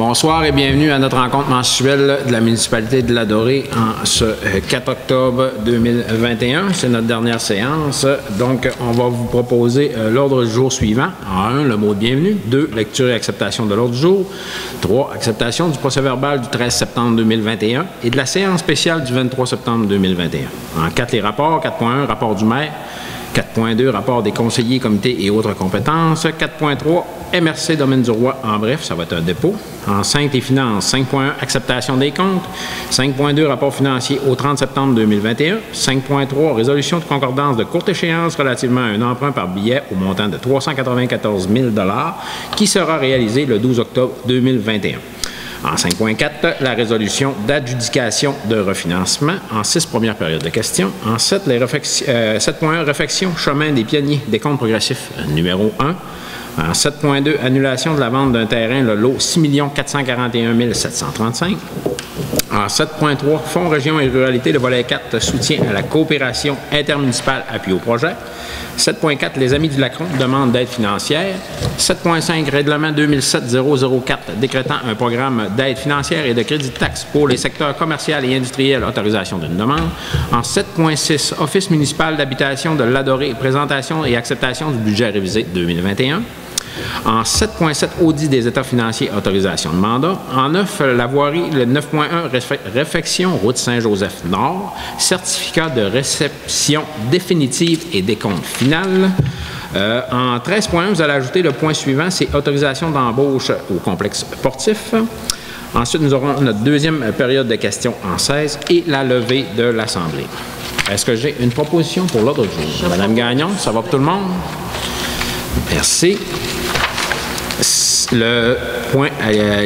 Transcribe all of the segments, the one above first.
Bonsoir et bienvenue à notre rencontre mensuelle de la municipalité de Ladorée en ce 4 octobre 2021. C'est notre dernière séance. Donc, on va vous proposer l'ordre du jour suivant. En 1, le mot de bienvenue. 2, lecture et acceptation de l'ordre du jour. 3, acceptation du procès-verbal du 13 septembre 2021 et de la séance spéciale du 23 septembre 2021. En 4, les rapports. 4.1, rapport du maire. 4.2, rapport des conseillers, comités et autres compétences. 4.3, MRC Domaine du Roi, en bref, ça va être un dépôt. En 5, les finances. 5.1, acceptation des comptes. 5.2, rapport financier au 30 septembre 2021. 5.3, résolution de concordance de courte échéance relativement à un emprunt par billet au montant de 394 000 $ qui sera réalisé le 12 octobre 2021. En 5.4, la résolution d'adjudication de refinancement. En 6, première période de questions. En 7, 7.1, réfection chemin des pionniers des comptes progressifs numéro 1. En 7.2, annulation de la vente d'un terrain, le lot 6 441 735. En 7.3, Fonds région et ruralité, le volet 4, soutien à la coopération intermunicipale appui au projet. 7.4, les Amis du Lacron demandent d'aide financière. 7.5, règlement 2007-004 décrétant un programme d'aide financière et de crédit de taxe pour les secteurs commercial et industriel, autorisation d'une demande. En 7.6, Office municipal d'habitation de Ladorée, présentation et acceptation du budget révisé 2021. En 7.7, audit des états financiers, autorisation de mandat. En 9, la voirie, le 9.1, réfection, route Saint-Joseph-Nord, certificat de réception définitive et décompte final. En 13.1, vous allez ajouter le point suivant, c'est autorisation d'embauche au complexe sportif. Ensuite, nous aurons notre deuxième période de questions en 16 et la levée de l'Assemblée. Est-ce que j'ai une proposition pour l'ordre du jour? Madame Gagnon, ça va pour tout le monde? Merci. Le point,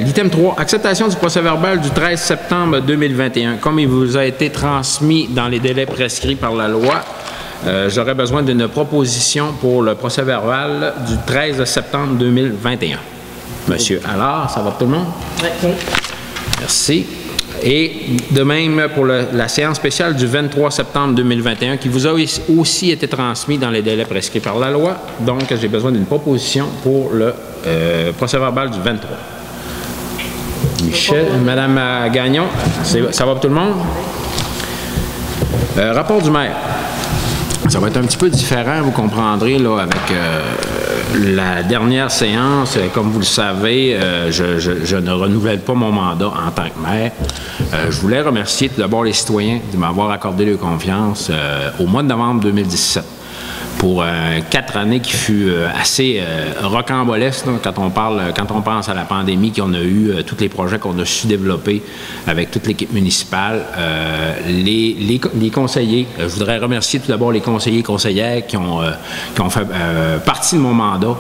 l'item 3, acceptation du procès-verbal du 13 septembre 2021. Comme il vous a été transmis dans les délais prescrits par la loi, j'aurais besoin d'une proposition pour le procès-verbal du 13 septembre 2021. Monsieur Allard, ça va pour tout le monde? Oui. Merci. Et de même pour la séance spéciale du 23 septembre 2021 qui vous a aussi été transmis dans les délais prescrits par la loi. Donc, j'ai besoin d'une proposition pour le procès-verbal du 23. Michel, Madame Gagnon, ça va pour tout le monde? Rapport du maire. Ça va être un petit peu différent, vous comprendrez, là, avec la dernière séance. Comme vous le savez, je ne renouvelle pas mon mandat en tant que maire. Je voulais remercier tout d'abord les citoyens de m'avoir accordé leur confiance au mois de novembre 2017 pour 4 années qui fut assez rocambolesque quand on pense à la pandémie qu'on a eu, tous les projets qu'on a su développer avec toute l'équipe municipale, les conseillers. Je voudrais remercier tout d'abord les conseillers et conseillères qui ont fait partie de mon mandat,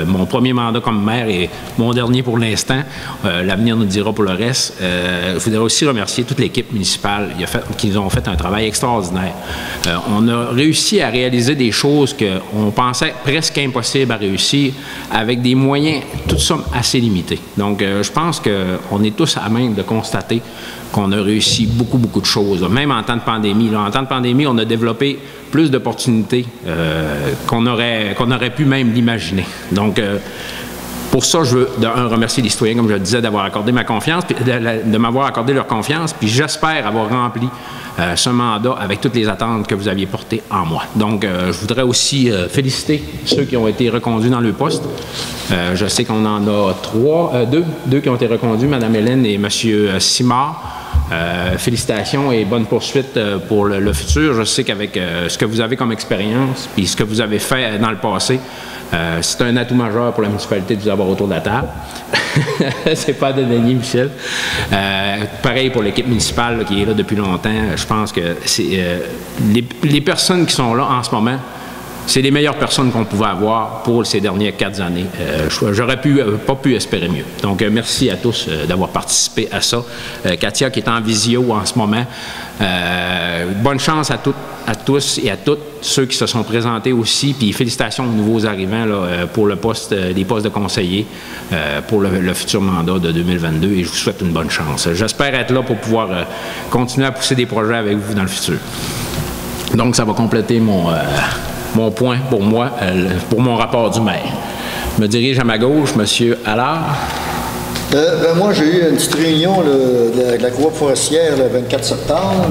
mon premier mandat comme maire et mon dernier pour l'instant. L'avenir nous dira pour le reste. Je voudrais aussi remercier toute l'équipe municipale qui ont fait un travail extraordinaire. On a réussi à réaliser des choses qu'on pensait presque impossible à réussir avec des moyens, toute somme assez limités. Donc, je pense qu'on est tous à même de constater qu'on a réussi beaucoup de choses, même en temps de pandémie. Là, en temps de pandémie, on a développé plus d'opportunités qu'on aurait pu même l'imaginer. Donc, pour ça, je veux, remercier les citoyens, comme je le disais, d'avoir accordé ma confiance, de m'avoir accordé leur confiance, puis j'espère avoir rempli ce mandat avec toutes les attentes que vous aviez portées en moi. Donc, je voudrais aussi féliciter ceux qui ont été reconduits dans le poste. Je sais qu'on en a deux qui ont été reconduits, Mme Hélène et M. Simard. Félicitations et bonne poursuite pour le futur. Je sais qu'avec ce que vous avez comme expérience et ce que vous avez fait dans le passé, c'est un atout majeur pour la municipalité de vous avoir autour de la table. C'est pas de dénier, Michel. Pareil pour l'équipe municipale là, qui est là depuis longtemps. Je pense que c'est les personnes qui sont là en ce moment, c'est les meilleures personnes qu'on pouvait avoir pour ces dernières 4 années. J'aurais pas pu espérer mieux. Donc, merci à tous d'avoir participé à ça. Katia qui est en visio en ce moment. Bonne chance à tous et à toutes ceux qui se sont présentés aussi. Puis félicitations aux nouveaux arrivants là, pour les postes de conseiller pour le futur mandat de 2022. Et je vous souhaite une bonne chance. J'espère être là pour pouvoir continuer à pousser des projets avec vous dans le futur. Donc, ça va compléter mon point pour moi, pour mon rapport du maire. Je me dirige à ma gauche, M. Allard. Moi, j'ai eu une petite réunion de la coop forestière le 24 septembre.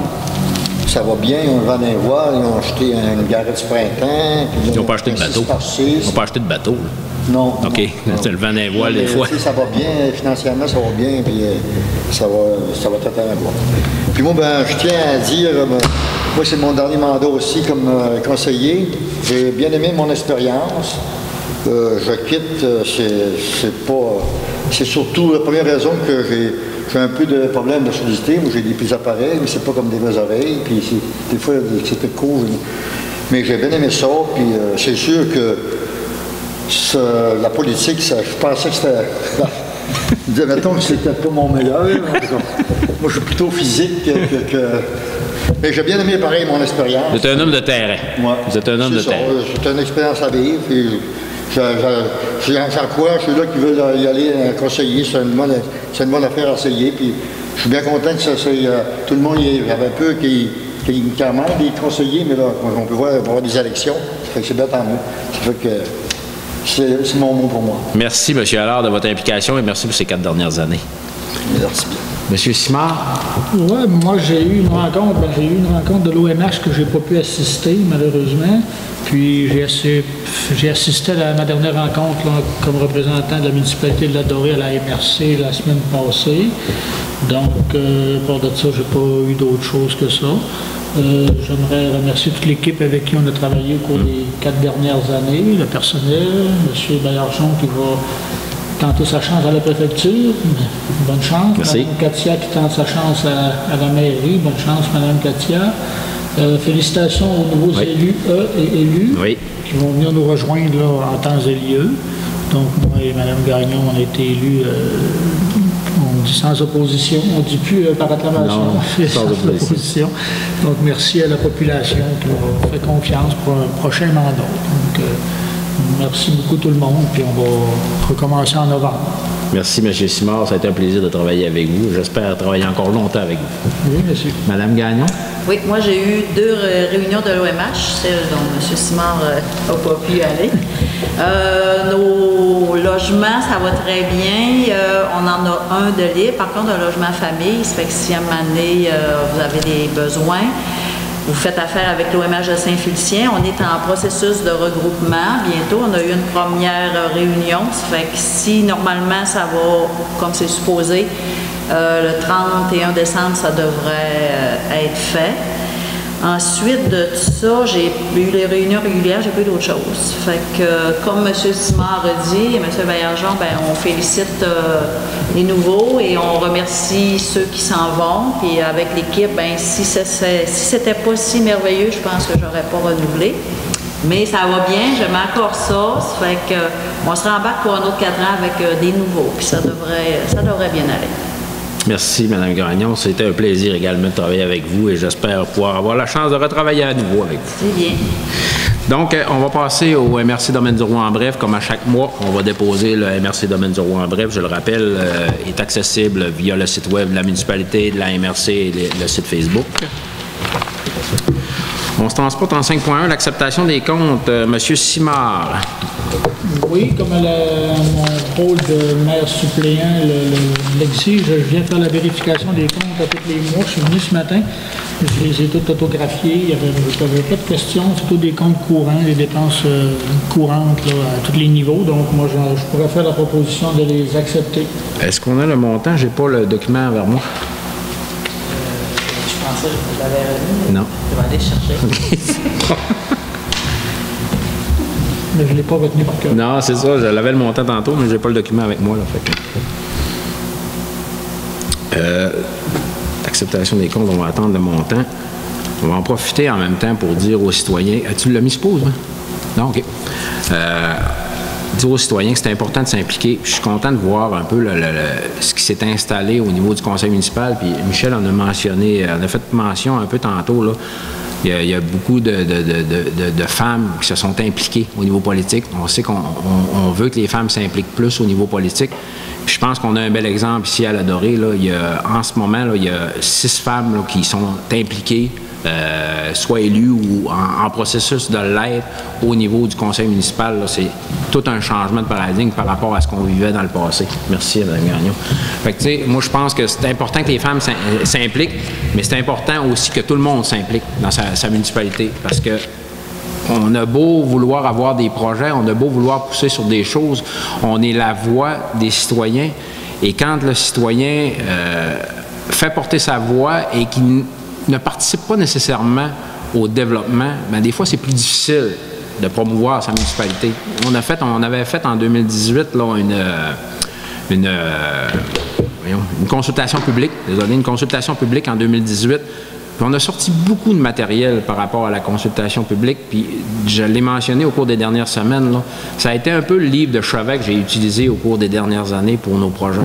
Ça va bien, on va aller voir. Ils ont acheté une garette du printemps. Ils n'ont pas acheté de bateau. Ils n'ont pas acheté de bateau. Non. OK. C'est le vent d'un voile des fois. Ça va bien, financièrement, ça va bien, puis ça va très bien. Puis moi, je tiens à dire, moi, c'est mon dernier mandat aussi comme conseiller. J'ai bien aimé mon expérience. Je quitte, c'est surtout la première raison que j'ai un peu de problème de surdité. Moi, j'ai des petits appareils, mais c'est pas comme des vraies oreilles. Puis des fois, c'est peu court. Mais j'ai bien aimé ça. Puis c'est sûr que la politique, je pensais que c'était... mettons que c'était pas mon meilleur. Moi, je suis plutôt physique que... Mais j'ai bien aimé, pareil, mon expérience. Vous êtes un homme de terrain. Ouais. Vous êtes un homme de terrain. C'est une expérience à vivre. J'encourage ceux-là qui veulent y aller conseiller. C'est une bonne affaire à essayer. Puis je suis bien content que tout le monde, il y avait un peu qui quand même des conseillers, mais là, on peut voir des élections. Ça fait que c'est bien tant mieux. Ça fait que c'est mon mot pour moi. Merci, M. Allard, de votre implication et merci pour ces 4 dernières années. Merci bien. Monsieur Simard? Oui, moi j'ai eu une rencontre de l'OMH que j'ai pas pu assister malheureusement. Puis j'ai assisté à ma dernière rencontre là, comme représentant de la municipalité de la Dorée à la MRC la semaine passée. Donc, pour de ça, j'ai pas eu d'autre chose que ça. J'aimerais remercier toute l'équipe avec qui on a travaillé au cours des 4 dernières années, le personnel, M. Baillargeon qui va tenter sa chance à la préfecture. Bonne chance. Merci. Mme Katia qui tente sa chance à la mairie. Bonne chance, Mme Katia. Félicitations aux nouveaux élus et élus qui vont venir nous rejoindre là, en temps et lieu. Donc, moi et Mme Gagnon, on a été élus, on dit sans opposition, on ne dit plus par acclamation, non, sans opposition. Donc, merci à la population qui m'a fait confiance pour un prochain mandat. Donc, merci beaucoup tout le monde, puis on va recommencer en novembre. Merci, M. Simard. Ça a été un plaisir de travailler avec vous. J'espère travailler encore longtemps avec vous. Oui, monsieur. Madame Gagnon? Oui, moi j'ai eu 2 réunions de l'OMH, celle dont M. Simard n'a pas pu aller. Nos logements, ça va très bien. On en a un de libre. Par contre, un logement famille, ça fait que si à un moment donné, vous avez des besoins, vous faites affaire avec l'OMH de Saint-Félicien. On est en processus de regroupement. Bientôt, on a eu une première réunion. Ça fait que si normalement ça va comme c'est supposé, le 31 décembre, ça devrait être fait. Ensuite de tout ça, j'ai eu les réunions régulières, j'ai pas eu d'autre chose. Fait que, comme M. Simard a dit, et M. Baillargeon, on félicite les nouveaux et on remercie ceux qui s'en vont. Puis avec l'équipe, si c'était pas si merveilleux, je pense que j'aurais pas renouvelé. Mais ça va bien, j'aime encore ça. Ça fait que on se rembarque pour un autre 4 ans avec des nouveaux. Puis ça devrait bien aller. Merci, Mme Gagnon. C'était un plaisir également de travailler avec vous et j'espère pouvoir avoir la chance de retravailler à nouveau avec vous. C'est bien. Donc, on va passer au MRC Domaine du Roi en bref. Comme à chaque mois, on va déposer le MRC Domaine du Roi en bref. Je le rappelle, est accessible via le site web de la municipalité, de la MRC et le site Facebook. On se transporte en 5.1, l'acceptation des comptes. Monsieur Simard. Oui, comme mon rôle de maire suppléant l'exige, je viens faire la vérification des comptes à tous les mois. Je suis venu ce matin, je les ai toutes autographiées, il n'y avait pas de questions, c'est tous des comptes courants, des dépenses courantes là, à tous les niveaux. Donc moi, je pourrais faire la proposition de les accepter. Est-ce qu'on a le montant? Je n'ai pas le document vers moi. Je pensais que je l'avais remis. Non. Je vais aller chercher. Mais je ne l'ai pas retenu par cœur. Non, c'est ça. Je l'avais le montant tantôt, mais je n'ai pas le document avec moi. Là, fait que... acceptation des comptes, on va attendre le montant. On va en profiter en même temps pour dire aux citoyens... Tu l'as mis sur pause, hein? Non, OK. Dire aux citoyens que c'est important de s'impliquer. Je suis content de voir un peu ce qui s'est installé au niveau du conseil municipal. Puis Michel en a mentionné, en a fait mention un peu tantôt, là. Il y a beaucoup de femmes qui se sont impliquées au niveau politique. On sait qu'on veut que les femmes s'impliquent plus au niveau politique. Puis je pense qu'on a un bel exemple ici à la Dorée. Là. En ce moment, là, il y a 6 femmes là, qui sont impliquées soit élu ou en processus de l'être au niveau du conseil municipal. C'est tout un changement de paradigme par rapport à ce qu'on vivait dans le passé. Merci, Mme Gagnon. Fait que, tu sais, moi, je pense que c'est important que les femmes s'impliquent, mais c'est important aussi que tout le monde s'implique dans sa municipalité, parce que on a beau vouloir avoir des projets, on a beau vouloir pousser sur des choses, on est la voix des citoyens, et quand le citoyen fait porter sa voix et qu'il ne participe pas nécessairement au développement, bien, des fois, c'est plus difficile de promouvoir sa municipalité. On avait fait en 2018 là, une consultation publique, une consultation publique en 2018. Puis on a sorti beaucoup de matériel par rapport à la consultation publique, puis je l'ai mentionné au cours des dernières semaines, là. Ça a été un peu le livre de chevet que j'ai utilisé au cours des dernières années pour nos projets.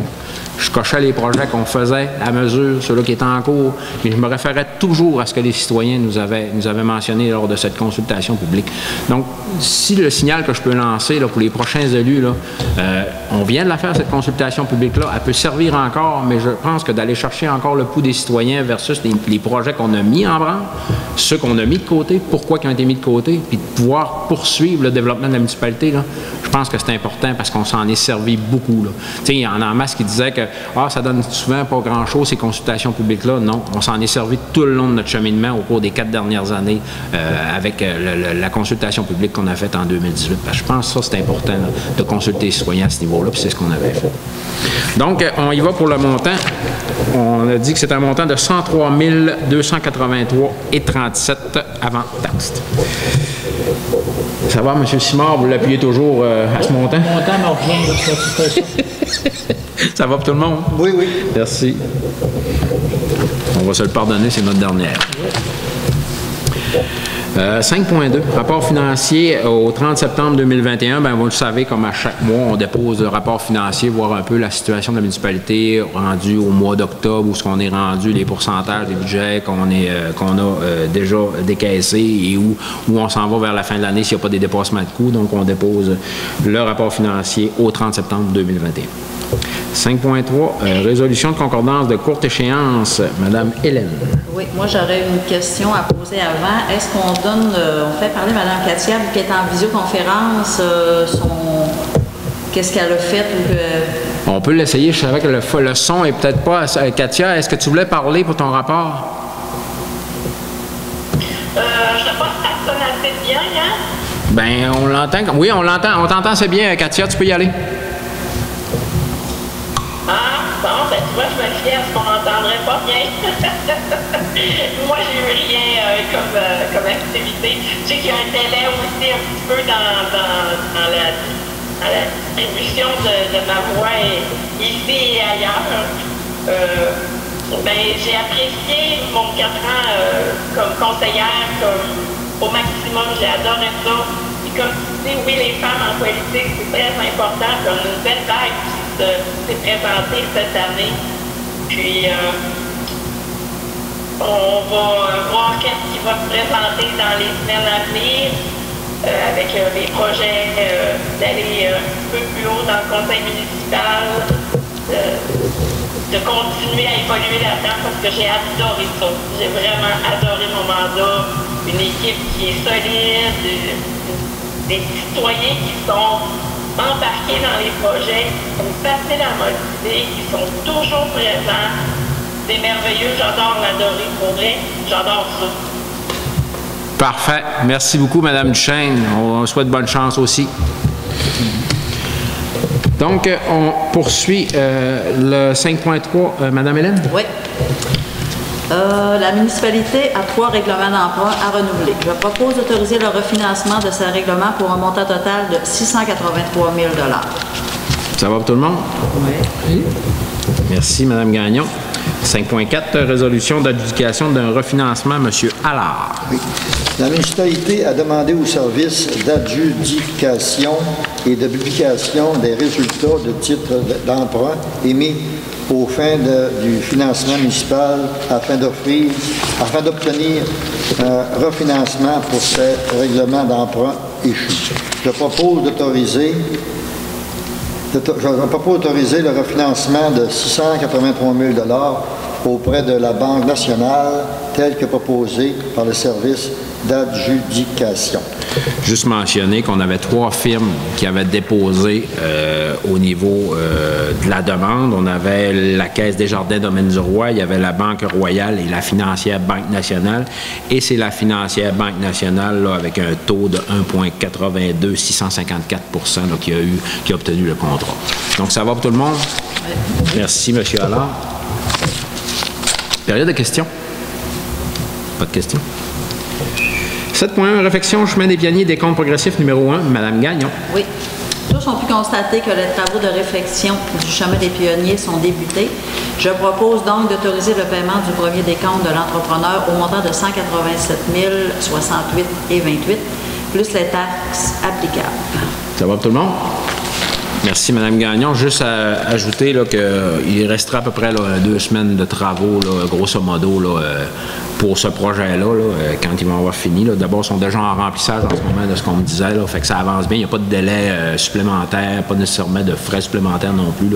Je cochais les projets qu'on faisait à mesure, ceux-là qui étaient en cours, mais je me référais toujours à ce que les citoyens nous avaient mentionné lors de cette consultation publique. Donc, si le signal que je peux lancer là, pour les prochains élus, là, on vient de la faire, cette consultation publique-là, elle peut servir encore, mais je pense que d'aller chercher encore le pouls des citoyens versus les projets qu'on a mis en branle, ceux qu'on a mis de côté, pourquoi ils ont été mis de côté, puis de pouvoir poursuivre le développement de la municipalité, là, je pense que c'est important parce qu'on s'en est servi beaucoup. Tu sais, il y en a en masse qui disaient que ça donne souvent pas grand-chose, ces consultations publiques-là. Non, on s'en est servi tout le long de notre cheminement au cours des 4 dernières années avec la consultation publique qu'on a faite en 2018. Parce que je pense que ça, c'est important là, de consulter les citoyens à ce niveau-là, puis c'est ce qu'on avait fait. Donc, on y va pour le montant. On a dit que c'est un montant de 103 283,37 avant taxe. Ça va, M. Simard, vous l'appuyez toujours à ce montant? Le montant me revient de cette situation. Ça va pour tout le monde? Oui, oui. Merci. On va se le pardonner, c'est notre dernière. 5.2, rapport financier au 30 septembre 2021. Bien, vous le savez, comme à chaque mois, on dépose le rapport financier, voir un peu la situation de la municipalité rendue au mois d'octobre, où ce qu'on est rendu, les pourcentages des budgets qu'on a déjà décaissés et où on s'en va vers la fin de l'année s'il n'y a pas des dépassements de coûts. Donc, on dépose le rapport financier au 30 septembre 2021. 5.3, résolution de concordance de courte échéance. Madame Hélène. Oui, moi j'aurais une question à poser avant. Est-ce qu'on on fait parler Mme Katia, qui est en visioconférence, qu'est-ce qu'elle a fait? On peut l'essayer. Je savais que le son est peut-être pas... Katia, est-ce que tu voulais parler pour ton rapport? Je ne sais pas si ça sonne assez bien, hein? Bien, on l'entend. Oui, on l'entend. On t'entend assez bien, Katia. Tu peux y aller. Bon, ben tu vois, je me fiais à ce qu'on n'entendrait pas bien. Moi, j'ai eu rien comme activité. Je sais qu'il y a un délai aussi un petit peu dans la distribution de ma voix ici et ailleurs. Ben, j'ai apprécié mon 4 ans comme conseillère au maximum. J'ai adoré ça. Puis comme tu dis, oui, les femmes en politique, c'est très important. Comme une belle vague s'est présentée cette année. Puis, on va voir qu'est-ce qui va se présenter dans les semaines à venir avec les projets d'aller un peu plus haut dans le conseil municipal, de continuer à évoluer là-dedans parce que j'ai adoré ça. J'ai vraiment adoré mon mandat. Une équipe qui est solide, des citoyens qui sont embarqués dans les projets, qui sont faciles à motiver, qui sont toujours présents. C'est merveilleux, j'adore l'adorer, pour vrai, j'adore ça. Parfait. Merci beaucoup, Mme Duchesne. On souhaite bonne chance aussi. Donc, on poursuit le 5.3. Mme Hélène? Oui. La municipalité a 3 règlements d'emprunt à renouveler. Je propose d'autoriser le refinancement de ces règlements pour un montant total de 683 000 $. Ça va pour tout le monde? Oui. Merci, Mme Gagnon. 5.4, résolution d'adjudication d'un refinancement. M. Allard. Oui. La municipalité a demandé au service d'adjudication et de publication des résultats de titres d'emprunt émis aux fins du financement municipal afin d'obtenir un refinancement pour ces règlements d'emprunt échus. Je propose d'autoriser le refinancement de 683 000 $ auprès de la Banque nationale, tel que proposé par le service d'adjudication. Juste mentionner qu'on avait 3 firmes qui avaient déposé au niveau de la demande. On avait la Caisse Desjardins Domaines du Roi, il y avait la Banque Royale et la financière Banque Nationale. Et c'est la financière Banque Nationale là, avec un taux de 1,82, 654 là, qui a obtenu le contrat. Donc, ça va pour tout le monde? Merci, M. Allard. Période de questions? Pas de questions? 7.1, réfection chemin des Pionniers, décompte progressif numéro 1, Mme Gagnon. Oui. Tous ont pu constater que les travaux de réfection du chemin des Pionniers sont débutés. Je propose donc d'autoriser le paiement du premier décompte de l'entrepreneur au montant de 187 068,28 plus les taxes applicables. Ça va pour tout le monde? Merci, Mme Gagnon. Juste à ajouter qu'il restera à peu près 2 semaines de travaux, là, grosso modo, là, pour ce projet-là, quand ils vont avoir fini. D'abord, ils sont déjà en remplissage en ce moment de ce qu'on me disait. Là, fait que ça avance bien. Il n'y a pas de délai supplémentaire, pas nécessairement de frais supplémentaires non plus.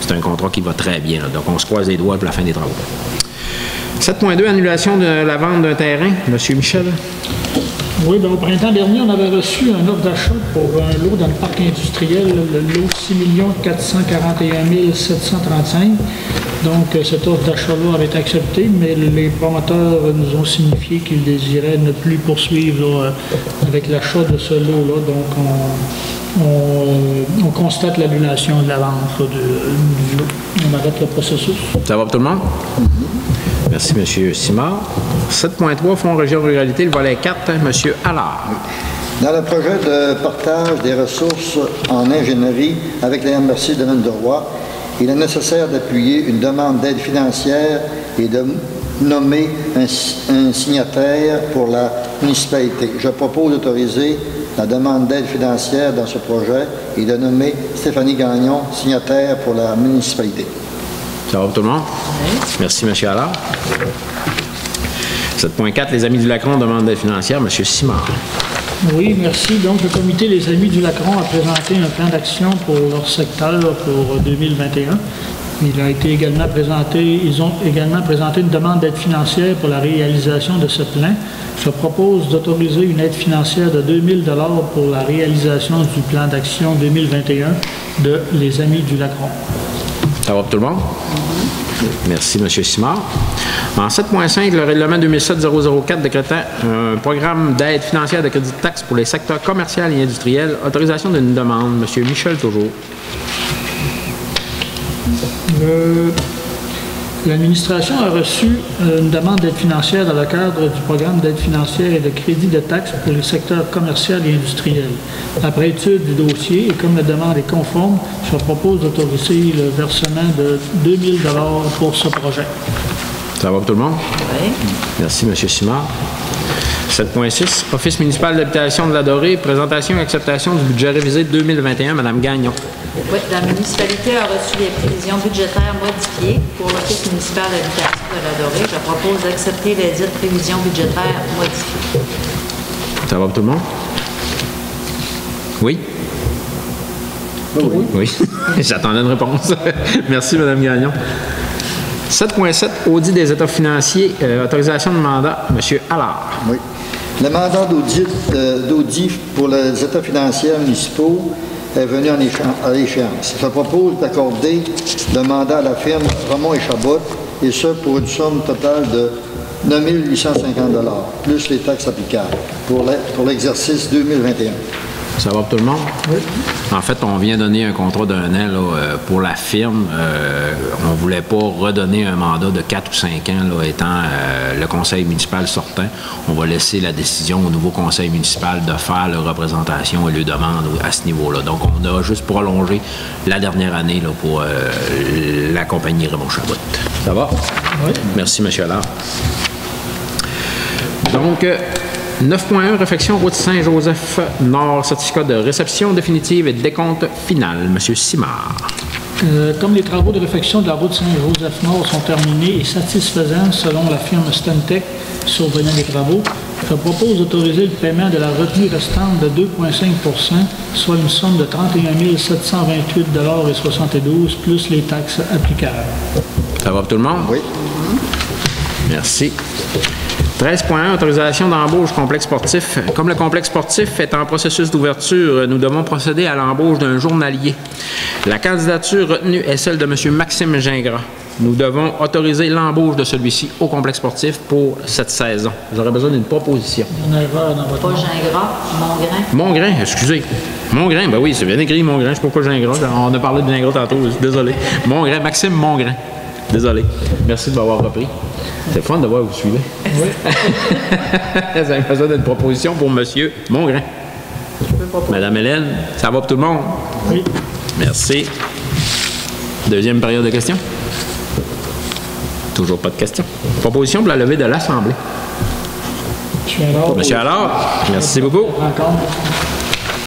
C'est un contrat qui va très bien. Là. Donc, on se croise les doigts pour la fin des travaux. 7.2, annulation de la vente d'un terrain. Monsieur Michel. Oui, bien, au printemps dernier, on avait reçu un offre d'achat pour un lot dans le parc industriel, le lot 6 441 735. Donc, cette offre d'achat-là avait été acceptée, mais les promoteurs nous ont signifié qu'ils désiraient ne plus poursuivre là, avec l'achat de ce lot-là. Donc, on constate l'annulation de la vente du lot. On arrête le processus. Ça va pour tout le monde? Merci, M. Simard. 7.3, Fonds Région Ruralité, le volet 4, M. Allard. Dans le projet de partage des ressources en ingénierie avec la MRC de Domaines du Roi, il est nécessaire d'appuyer une demande d'aide financière et de nommer un signataire pour la municipalité. Je propose d'autoriser la demande d'aide financière dans ce projet et de nommer Stéphanie Gagnon, signataire pour la municipalité. Ça va pour tout le monde? Oui. Merci, M. Allard. 7.4, les Amis du Lacron demandent d'aide financière. M. Simard. Oui, merci. Donc, le comité Les Amis du Lacron a présenté un plan d'action pour leur secteur pour 2021. Il a été également présenté, ils ont également présenté une demande d'aide financière pour la réalisation de ce plan. Je propose d'autoriser une aide financière de 2 000 $ pour la réalisation du plan d'action 2021 de Les Amis du Lacron. Ça va pour tout le monde? Merci, M. Simard. En 7.5, le règlement 2007-004 décrétant un programme d'aide financière de crédit de taxe pour les secteurs commercial et industriel. Autorisation d'une demande. M. Michel, toujours. L'administration a reçu une demande d'aide financière dans le cadre du programme d'aide financière et de crédit de taxes pour les secteurs commercial et industriel. Après étude du dossier et comme la demande est conforme, je propose d'autoriser le versement de 2 000 $ pour ce projet. Ça va pour tout le monde? Oui. Merci, M. Simard. 7.6, Office municipal d'habitation de la Dorée, présentation et acceptation du budget révisé 2021, Mme Gagnon. Oui, la municipalité a reçu les prévisions budgétaires modifiées pour l'Office municipal d'habitation de la Dorée. Je propose d'accepter les dites prévisions budgétaires modifiées. Ça va pour tout le monde? Oui? Oui. Oui. J'attendais une réponse. Merci, Mme Gagnon. 7.7, audit des états financiers, autorisation de mandat, M. Allard. Oui. Le mandat d'audit pour les états financiers municipaux est venu à l'échéance. Je propose d'accorder le mandat à la firme Ramon et Chabot, et ce pour une somme totale de 9 850 $, plus les taxes applicables pour l'exercice 2021. Ça va pour tout le monde? Oui. En fait, on vient donner un contrat d'un an là, pour la firme. On ne voulait pas redonner un mandat de 4 ou 5 ans, là, étant le conseil municipal sortant. On va laisser la décision au nouveau conseil municipal de faire leur représentation et leur demande à ce niveau-là. Donc, on a juste prolongé la dernière année là, pour la compagnie Raymond Chabot. Ça va? Oui. Merci, M. Allard. Donc, 9.1, réfection route Saint-Joseph-Nord, certificat de réception définitive et décompte final. M. Simard. Comme les travaux de réfection de la route Saint-Joseph-Nord sont terminés et satisfaisants selon la firme Stantec survenant les travaux, je propose d'autoriser le paiement de la retenue restante de 2,5 %, soit une somme de 31 728,72 $ plus les taxes applicables. Ça va pour tout le monde? Oui. Merci. 13.1, autorisation d'embauche complexe sportif. Comme le complexe sportif est en processus d'ouverture, nous devons procéder à l'embauche d'un journalier. La candidature retenue est celle de M. Maxime Gingras. Nous devons autoriser l'embauche de celui-ci au complexe sportif pour cette saison. J'aurais besoin d'une proposition. Une erreur dans votre Pas Gingras, Mongrain. Mongrain, excusez. Mongrain, ben oui, c'est bien écrit, Mongrain. Je sais pas pourquoi Gingras. On a parlé de Gingras tantôt, désolé. Mongrain, Maxime Mongrain. Désolé. Merci de m'avoir repris. C'est fun de voir que vous suivez. Oui. Vous avez besoin d'une proposition pour M. Mongrain. Madame Hélène, ça va pour tout le monde? Oui. Merci. Deuxième période de questions? Toujours pas de questions. Proposition pour la levée de l'Assemblée. Monsieur Allard. Monsieur Allard, merci beaucoup. Rencontre.